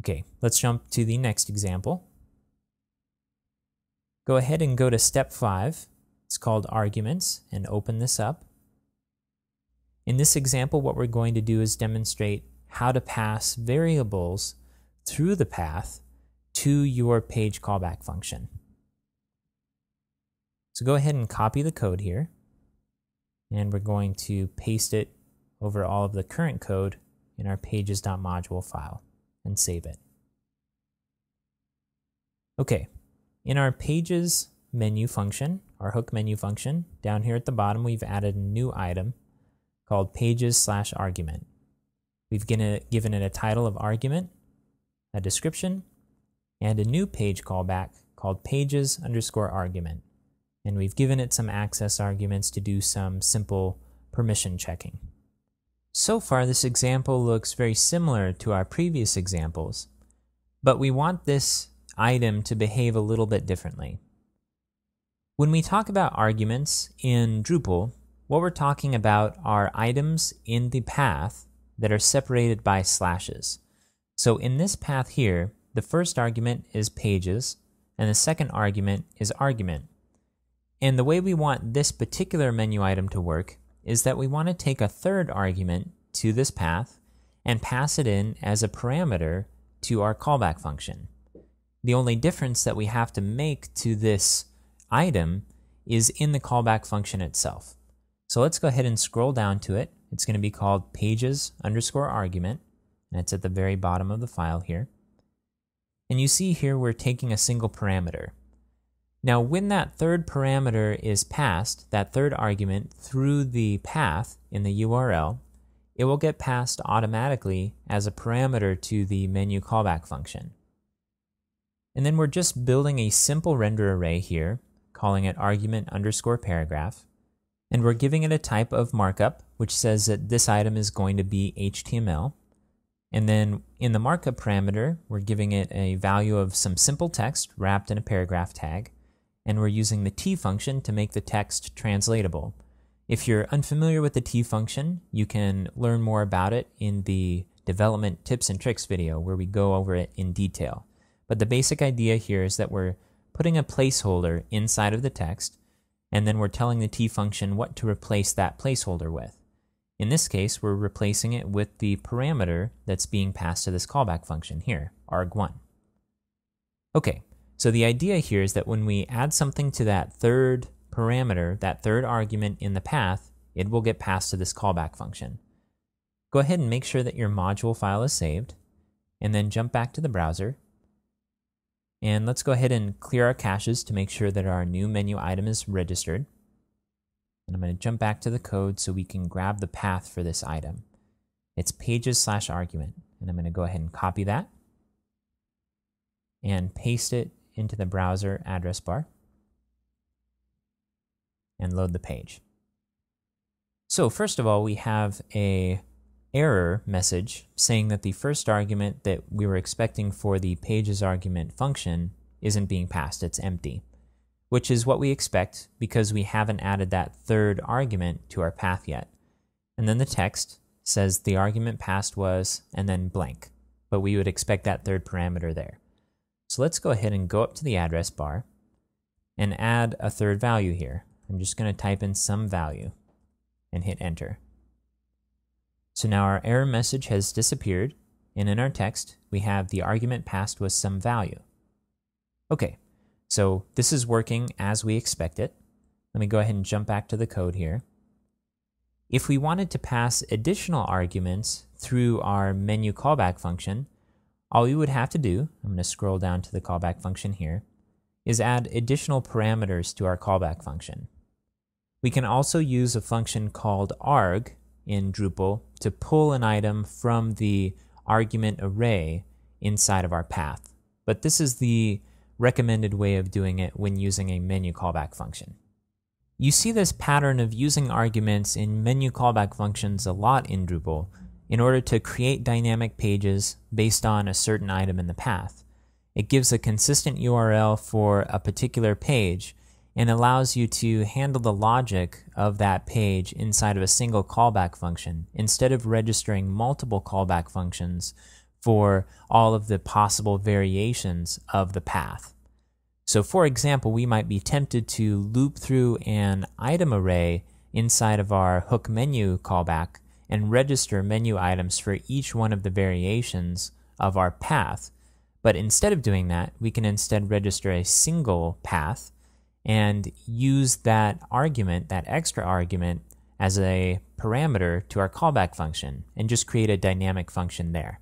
Okay, let's jump to the next example. Go ahead and go to step 5. It's called arguments, and open this up. In this example, what we're going to do is demonstrate how to pass variables through the path to your page callback function. So go ahead and copy the code here, and we're going to paste it over all of the current code in our pages.module file and save it. Okay, in our pages menu function, our hook menu function, down here at the bottom we've added a new item called pages/argument. We've given it a title of argument, a description, and a new page callback called pages_argument. And we've given it some access arguments to do some simple permission checking. So far, this example looks very similar to our previous examples, but we want this item to behave a little bit differently. When we talk about arguments in Drupal, what we're talking about are items in the path that are separated by slashes. So in this path here, the first argument is pages, and the second argument is argument. And the way we want this particular menu item to work is that we want to take a third argument to this path and pass it in as a parameter to our callback function. The only difference that we have to make to this item is in the callback function itself. So let's go ahead and scroll down to it. It's going to be called pages_argument, and it's at the very bottom of the file here. And you see here we're taking a single parameter. Now, when that third parameter is passed, that third argument, through the path in the URL, it will get passed automatically as a parameter to the menu callback function. And then we're just building a simple render array here, calling it argument_paragraph, and we're giving it a type of markup, which says that this item is going to be HTML. And then in the markup parameter, we're giving it a value of some simple text wrapped in a paragraph tag. And we're using the T function to make the text translatable. If you're unfamiliar with the T function, you can learn more about it in the development tips and tricks video where we go over it in detail. But the basic idea here is that we're putting a placeholder inside of the text, and then we're telling the T function what to replace that placeholder with. In this case, we're replacing it with the parameter that's being passed to this callback function here, arg1. Okay. So the idea here is that when we add something to that third parameter, that third argument in the path, it will get passed to this callback function. Go ahead and make sure that your module file is saved, and then jump back to the browser. And let's go ahead and clear our caches to make sure that our new menu item is registered. And I'm going to jump back to the code so we can grab the path for this item. It's pages/argument, and I'm going to go ahead and copy that and paste it into the browser address bar and load the page. So first of all, we have an error message saying that the first argument that we were expecting for the pages_argument function isn't being passed, it's empty, which is what we expect because we haven't added that third argument to our path yet. And then the text says the argument passed was, and then blank, but we would expect that third parameter there. So let's go ahead and go up to the address bar and add a third value here. I'm just going to type in some value and hit enter. So now our error message has disappeared, and in our text we have the argument passed was some value. Okay, so this is working as we expect it. Let me go ahead and jump back to the code here. If we wanted to pass additional arguments through our menu callback function, all we would have to do, I'm going to scroll down to the callback function here, is add additional parameters to our callback function. We can also use a function called arg in Drupal to pull an item from the argument array inside of our path. But this is the recommended way of doing it when using a menu callback function. You see this pattern of using arguments in menu callback functions a lot in Drupal, in order to create dynamic pages based on a certain item in the path. It gives a consistent URL for a particular page and allows you to handle the logic of that page inside of a single callback function instead of registering multiple callback functions for all of the possible variations of the path. So for example, we might be tempted to loop through an item array inside of our hook menu callback and register menu items for each one of the variations of our path. But instead of doing that, we can instead register a single path and use that argument, that extra argument, as a parameter to our callback function and just create a dynamic function there.